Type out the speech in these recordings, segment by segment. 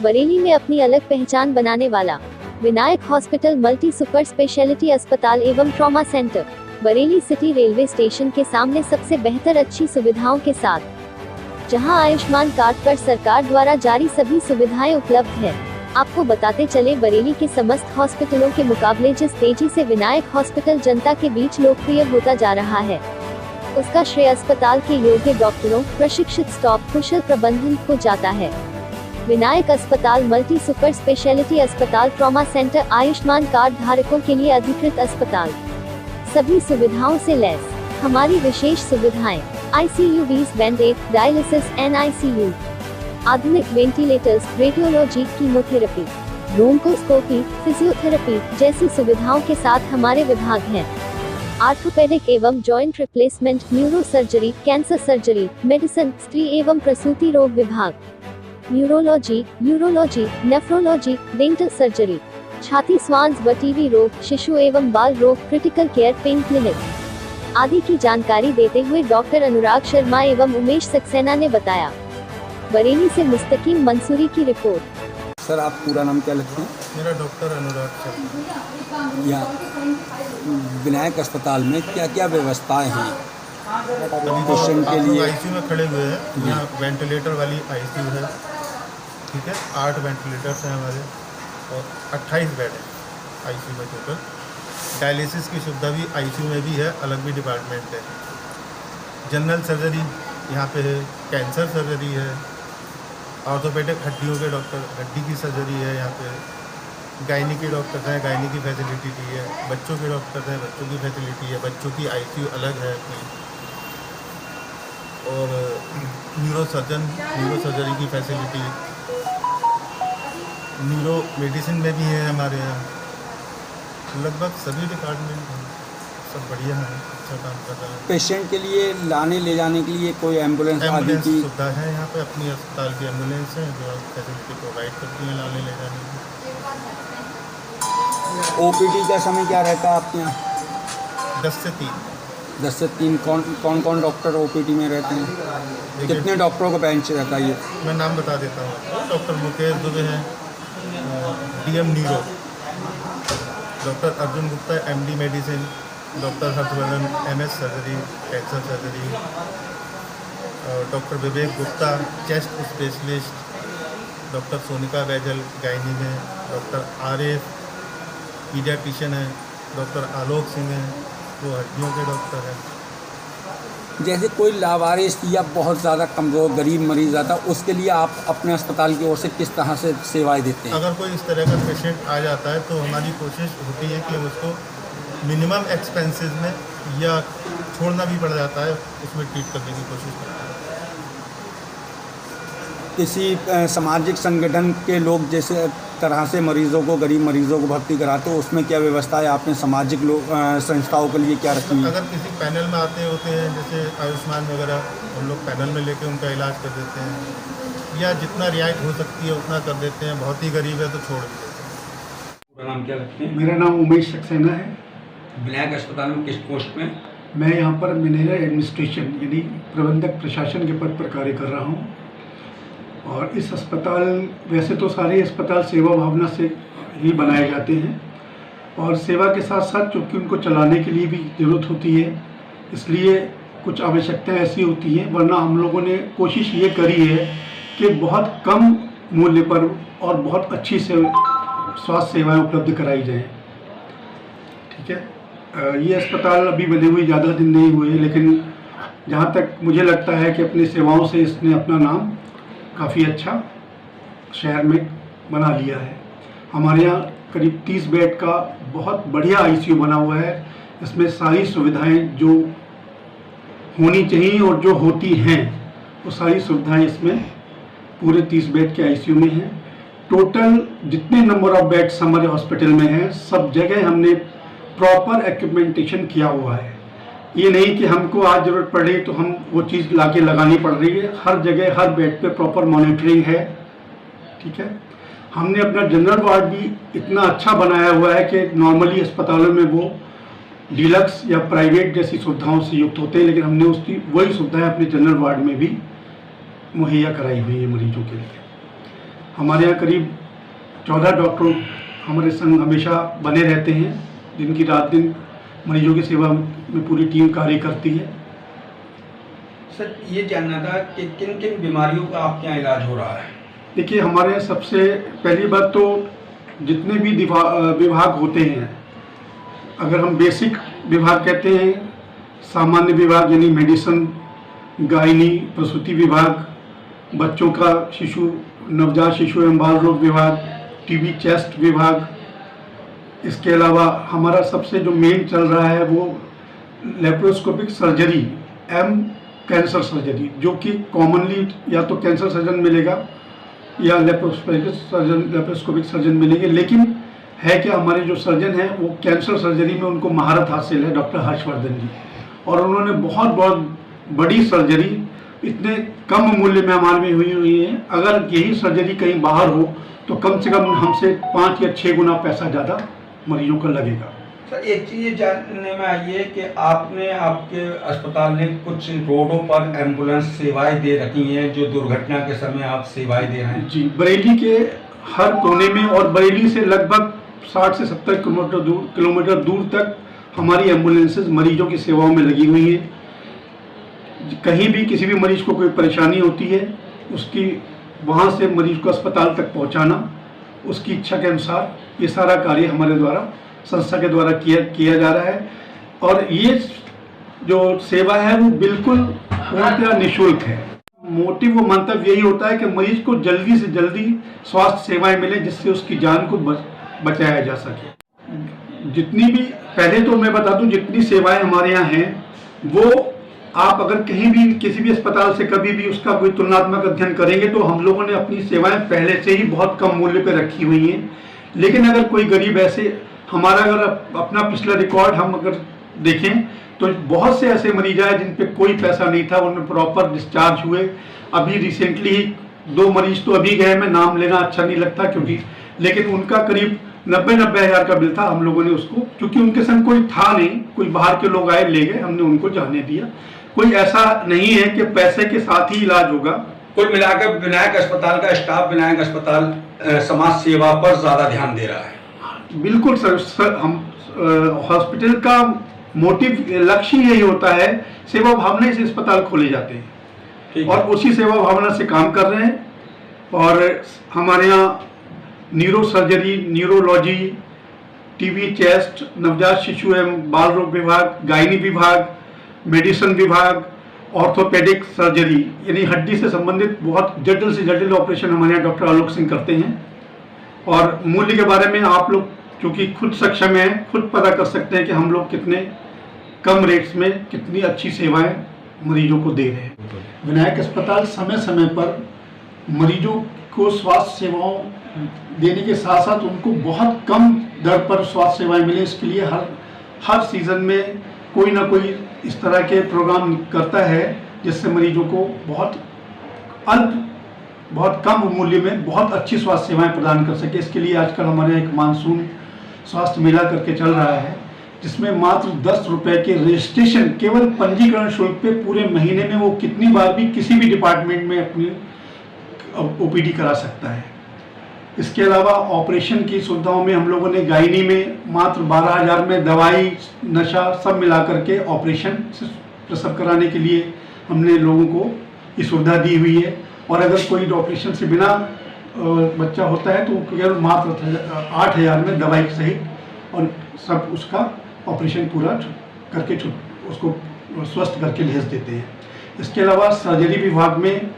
बरेली में अपनी अलग पहचान बनाने वाला Vinayak hospital multi super speciality अस्पताल एवं trauma centre, Bareilly city railway station के सामने सबसे बेहतर अच्छी सुविधाओं के साथ, जहां आयुष्मान कार्ड पर सरकार द्वारा जारी सभी सुविधाएं उपलब्ध है। आपको बताते चले, बरेली के समस्त हॉस्पिटलों के मुकाबले जिस तेजी से विनायक हॉस्पिटल जनता के बीच लोकप्रिय होता जा रहा है, उसका श्रेय अस्पताल के योग्य डॉक्टरों, प्रशिक्षित स्टाफ, कुशल प्रबंधन को जाता है। विनायक अस्पताल मल्टी सुपर स्पेशलिटी अस्पताल ट्रॉमा सेंटर आयुष्मान कार्ड धारकों के लिए अधिकृत अस्पताल, सभी सुविधाओं से लैस। हमारी विशेष सुविधाएं: ICU 20 बेड, डायलिसिस, NICU, आधुनिक ventilators, radiology, chemotherapy, bronchoscopy, physiotherapy जैसी सुविधाओं के साथ हमारे विभाग हैं। आर्थोपेडिक एवं joint replacement, neuro surgery, cancer surgery, medicine, स्त्री एवं प्रसूति रोग विभाग, neurology, urology, nephrology, dental surgery, छाती, स्वांस व टीबी रोग, शिशु एवं बाल रोग, क्रिटिकल केयर, पेन क्लिनिक आदि की जानकारी देते हुए डॉक्टर अनुराग शर्मा एवं उमेश सक्सेना ने बताया। बरेली से मुस्तकीम मंसूरी की रिपोर्ट। सर, आप पूरा नाम क्या लिखते हैं? मेरा डॉक्टर अनुराग शर्मा। या विनायक अस्पताल में क्या क्या व्यवस्थाएं हैं पेशेंट के लिए? ICU में खड़े हुए हैं, यहाँ वेंटिलेटर वाली ICU है, ठीक है। 8 वेंटिलेटर्स हैं हमारे और 28 बेड है ICU में टोटल। डायलिसिस की सुविधा भी ICU में भी है, अलग भी डिपार्टमेंट है। जनरल सर्जरी यहाँ पे है, कैंसर सर्जरी है, ऑर्थोपेडिक हड्डियों के डॉक्टर, हड्डी की सर्जरी है यहाँ पे, गायनी के डॉक्टर हैं, गायनी की फैसिलिटी दी है, बच्चों के डॉक्टर हैं, बच्चों की फैसिलिटी है, बच्चों की ICU अलग है अपनी, और न्यूरो सर्जरी की फैसिलिटी, न्यूरो मेडिसिन में भी है हमारे यहाँ। लगभग सभी डिपार्टमेंट हैं, सब बढ़िया है, अच्छा काम कर रहे हैं। पेशेंट के लिए लाने ले जाने के लिए कोई एम्बुलेंस आदि की सुविधा है यहाँ पे? अपनी अस्पताल की एम्बुलेंस है जो फैसिलिटी प्रोवाइड करती है लाने ले जाने की। OPD का समय क्या रहता है आपके यहाँ? 10 से 3। 10 से 3। कौन डॉक्टर OPD में रहते हैं? कितने डॉक्टरों का बेंच रहता है ये? मैं नाम बता देता हूँ। डॉक्टर मुकेश दुबे हैं, DM neuro, doctor Arjun Gupta MD medicine, doctor Harshvardhan MS surgery, cancer surgery, doctor Vivek Gupta chest specialist, doctor Sonika Baijal gynae में, डॉक्टर RF पीडियाट्रिशियन है, डॉक्टर आलोक सिंह हैं, वो हड्डियों के डॉक्टर हैं। जैसे कोई लावारिस या बहुत ज़्यादा कमज़ोर गरीब मरीज आता है, उसके लिए आप अपने अस्पताल की ओर से किस तरह से सेवाएं देते हैं? अगर कोई इस तरह का पेशेंट आ जाता है तो हमारी कोशिश होती है कि हम उसको मिनिमम एक्सपेंसेस में या छोड़ना भी पड़ जाता है, उसमें ट्रीट करने की कोशिश करते हैं। किसी सामाजिक संगठन के लोग जैसे तरह से मरीजों को, गरीब मरीजों को भर्ती कराते हो, उसमें क्या व्यवस्था है आपने सामाजिक संस्थाओं के लिए क्या रखी है? अगर किसी पैनल में आते होते हैं, जैसे आयुष्मान वगैरह, हम लोग पैनल में लेके उनका इलाज कर देते हैं, या जितना रियायत हो सकती है उतना कर देते हैं। बहुत ही गरीब है तो छोड़ देते हैं। पूरा नाम क्या रखते हैं? मेरा नाम उमेश सक्सेना है। विनायक अस्पताल में किस पोस्ट में? मैं यहाँ पर मैनेजर एडमिनिस्ट्रेशन यानी प्रबंधक प्रशासन के पद पर कार्य कर रहा हूँ। और इस अस्पताल, वैसे तो सारे अस्पताल सेवा भावना से ही बनाए जाते हैं, और सेवा के साथ साथ चूँकि उनको चलाने के लिए भी ज़रूरत होती है, इसलिए कुछ आवश्यकताएं ऐसी होती हैं। वरना हम लोगों ने कोशिश ये करी है कि बहुत कम मूल्य पर और बहुत अच्छी से स्वास्थ्य सेवाएं उपलब्ध कराई जाएं। ठीक है। ये अस्पताल अभी बने हुए ज़्यादा दिन नहीं हुए, लेकिन जहाँ तक मुझे लगता है कि अपनी सेवाओं से इसने अपना नाम काफ़ी अच्छा शहर में बना लिया है। हमारे यहाँ करीब 30 बेड का बहुत बढ़िया ICU बना हुआ है। इसमें सारी सुविधाएं जो होनी चाहिए और जो होती हैं, वो सारी सुविधाएं इसमें पूरे 30 बेड के ICU में हैं। टोटल जितने नंबर ऑफ बेड्स हमारे हॉस्पिटल में हैं, सब जगह हमने प्रॉपर एक्यूपमेंटेशन किया हुआ है। ये नहीं कि हमको आज ज़रूरत पड़ रही तो हम वो चीज़ लाके लगानी पड़ रही है। हर जगह हर बेड पे प्रॉपर मॉनिटरिंग है। ठीक है। हमने अपना जनरल वार्ड भी इतना अच्छा बनाया हुआ है कि नॉर्मली अस्पतालों में वो डिलक्स या प्राइवेट जैसी सुविधाओं से युक्त होते हैं, लेकिन हमने उसकी वही सुविधाएं अपने जनरल वार्ड में भी मुहैया कराई हुई है मरीजों के लिए। हमारे यहाँ करीब 14 डॉक्टर हमारे संग हमेशा बने रहते हैं, जिनकी रात दिन मरीजों की सेवा में पूरी टीम कार्य करती है। सर, ये जानना था कि किन किन बीमारियों का आपके यहाँ इलाज हो रहा है? देखिए, हमारे यहाँ सबसे पहली बात तो जितने भी विभाग होते हैं, अगर हम बेसिक विभाग कहते हैं, सामान्य विभाग यानी मेडिसिन, गायनी प्रसूति विभाग, बच्चों का नवजात शिशु एवं बाल रोग विभाग, टीबी चेस्ट विभाग, इसके अलावा हमारा सबसे जो मेन चल रहा है वो लेप्रोस्कोपिक सर्जरी एवं कैंसर सर्जरी, जो कि कॉमनली या तो कैंसर सर्जन मिलेगा या लेप्रोस्कोपिक सर्जन मिलेंगे, लेकिन है कि हमारे जो सर्जन हैं वो कैंसर सर्जरी में उनको महारत हासिल है, डॉक्टर हर्षवर्धन जी, और उन्होंने बहुत बड़ी सर्जरी इतने कम मूल्य में हमारे में हुई है। अगर यही सर्जरी कहीं बाहर हो तो कम से कम हमसे 5 या 6 गुना पैसा ज़्यादा मरीजों का लगेगा। सर, एक चीज़ जानने में आई है कि आपके अस्पताल ने कुछ रोडों पर एम्बुलेंस सेवाएं दे रखी हैं, जो दुर्घटना के समय आप सेवाएं दे रहे हैं। जी, बरेली के हर कोने में और बरेली से लगभग 60 से 70 किलोमीटर दूर तक हमारी एम्बुलेंसेज मरीजों की सेवाओं में लगी हुई हैं। कहीं भी किसी भी मरीज को कोई परेशानी होती है, उसकी वहाँ से मरीज को अस्पताल तक पहुँचाना, उसकी इच्छा के अनुसार ये सारा कार्य हमारे द्वारा संस्था के द्वारा किया जा रहा है। और ये जो सेवा है वो बिल्कुल पूर्णतः निःशुल्क है। मोटिव व मंतव्य यही होता है कि मरीज को जल्दी से जल्दी स्वास्थ्य सेवाएं मिले, जिससे उसकी जान को बचाया जा सके। जितनी भी, पहले तो मैं बता दूं, जितनी सेवाएं हमारे यहाँ हैं वो आप अगर कहीं भी किसी भी अस्पताल से कभी भी उसका कोई तुलनात्मक अध्ययन करेंगे तो हम लोगों ने अपनी सेवाएं पहले से ही बहुत कम मूल्य पर रखी हुई हैं। लेकिन अगर कोई गरीब ऐसे, हमारा अगर अपना पिछला रिकॉर्ड हम अगर देखें तो बहुत से ऐसे मरीज आए जिन पे कोई पैसा नहीं था, उनमें प्रॉपर डिस्चार्ज हुए। अभी रिसेंटली 2 मरीज तो अभी गए, मैं नाम लेना अच्छा नहीं लगता क्योंकि, लेकिन उनका करीब 90 हज़ार का बिल था। हम लोगों ने उसको, क्योंकि उनके संग कोई था नहीं, कोई बाहर के लोग आए ले गए, हमने उनको जाने दिया। कोई ऐसा नहीं है कि पैसे के साथ ही इलाज होगा। कुल मिलाकर विनायक अस्पताल का स्टाफ, विनायक अस्पताल समाज सेवा पर ज़्यादा ध्यान दे रहा है। बिल्कुल सर, हम हॉस्पिटल का मोटिव, लक्ष्य यही होता है, सेवा भावना से अस्पताल खोले जाते हैं और उसी सेवा भावना से काम कर रहे हैं। और हमारे यहाँ neuro surgery, neurology, TB chest, नवजात शिशु एवं बाल रोग विभाग, गायनी विभाग, मेडिसिन विभाग, ऑर्थोपेडिक सर्जरी यानी हड्डी से संबंधित बहुत जटिल से जटिल ऑपरेशन हमारे यहाँ डॉक्टर आलोक सिंह करते हैं। और मूल्य के बारे में आप लोग चूँकि खुद सक्षम हैं, खुद पता कर सकते हैं कि हम लोग कितने कम रेट्स में कितनी अच्छी सेवाएं मरीजों को दे रहे हैं। विनायक अस्पताल समय समय पर मरीजों को स्वास्थ्य सेवाओं देने के साथ साथ उनको बहुत कम दर पर स्वास्थ्य सेवाएं मिले, इसके लिए हर सीज़न में कोई ना कोई इस तरह के प्रोग्राम करता है जिससे मरीजों को बहुत कम मूल्य में बहुत अच्छी स्वास्थ्य सेवाएं प्रदान कर सके। इसके लिए आजकल हमारे एक मानसून स्वास्थ्य मेला करके चल रहा है, जिसमें मात्र 10 रुपये के रजिस्ट्रेशन, केवल पंजीकरण शुल्क पे पूरे महीने में वो कितनी बार भी किसी भी डिपार्टमेंट में अपनी ओपीडी करा सकता है। इसके अलावा ऑपरेशन की सुविधाओं में हम लोगों ने गायनी में मात्र 12,000 में दवाई, नशा सब मिला करके ऑपरेशन प्रसव कराने के लिए हमने लोगों को ये सुविधा दी हुई है। और अगर कोई ऑपरेशन से बिना बच्चा होता है तो केवल मात्र 8,000 में दवाई सहित और सब उसका ऑपरेशन पूरा करके उसको स्वस्थ करके भेज देते हैं। इसके अलावा सर्जरी विभाग में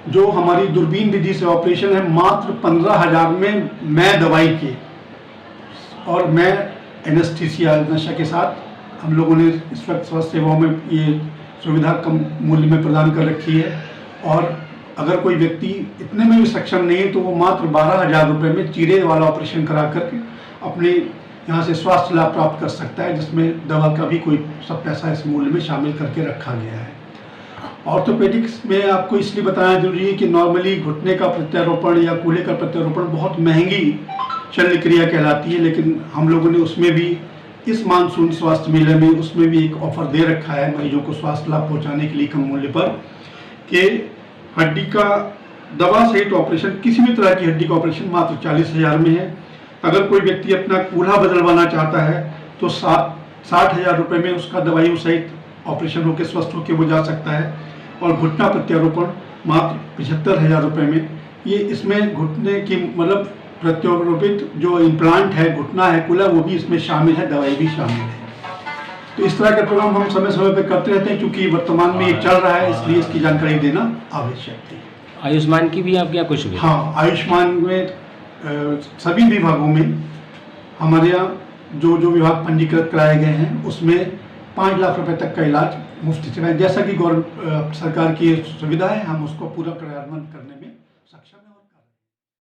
जो हमारी दूरबीन विधि से ऑपरेशन है, मात्र 15,000 में मैं दवाई के और मैं एनेस्थीसिया नशा के साथ हम लोगों ने इस वक्त स्वास्थ्य सेवाओं में ये सुविधा कम मूल्य में प्रदान कर रखी है। और अगर कोई व्यक्ति इतने में भी सक्षम नहीं है तो वो मात्र 12,000 रुपये में चीरे वाला ऑपरेशन करा करके अपने यहाँ से स्वास्थ्य लाभ प्राप्त कर सकता है, जिसमें दवा का भी कोई सब पैसा इस मूल्य में शामिल करके रखा गया है। ऑर्थोपेडिक्स में आपको इसलिए बताना जरूरी है कि नॉर्मली घुटने का प्रत्यारोपण या कूल्हे का प्रत्यारोपण बहुत महंगी शल्य क्रिया कहलाती है, लेकिन हम लोगों ने उसमें भी इस मानसून स्वास्थ्य मेले में उसमें भी एक ऑफर दे रखा है मरीजों को स्वास्थ्य लाभ पहुंचाने के लिए कम मूल्य पर, कि हड्डी का दवा सहित ऑपरेशन, किसी भी तरह की हड्डी का ऑपरेशन मात्र 40,000 में है। अगर कोई व्यक्ति अपना कूल्हा बदलवाना चाहता है तो 60,000 रुपये में उसका दवाइयों सहित ऑपरेशन होकर स्वस्थ होकर वो जा सकता है। और घुटना प्रत्यारोपण मात्र 75,000 रुपये में। ये इसमें घुटने की मतलब प्रत्यारोपित जो इम्प्लांट है, घुटना है, कूल्हा, वो भी इसमें शामिल है, दवाई भी शामिल है। तो इस तरह के प्रोग्राम हम समय समय पर करते रहते हैं, क्योंकि वर्तमान में ये चल रहा है, इसलिए इसकी जानकारी देना आवश्यक थी। आयुष्मान की भी आपके यहाँ कुछ सुविधा? हाँ, आयुष्मान में सभी विभागों में हमारे यहाँ जो विभाग पंजीकृत कराए गए हैं उसमें 5 लाख रुपए तक का इलाज मुफ्त से, जैसा कि सरकार की सुविधा है, हम उसको पूरा क्रियान्वयन करने में सक्षम हैं।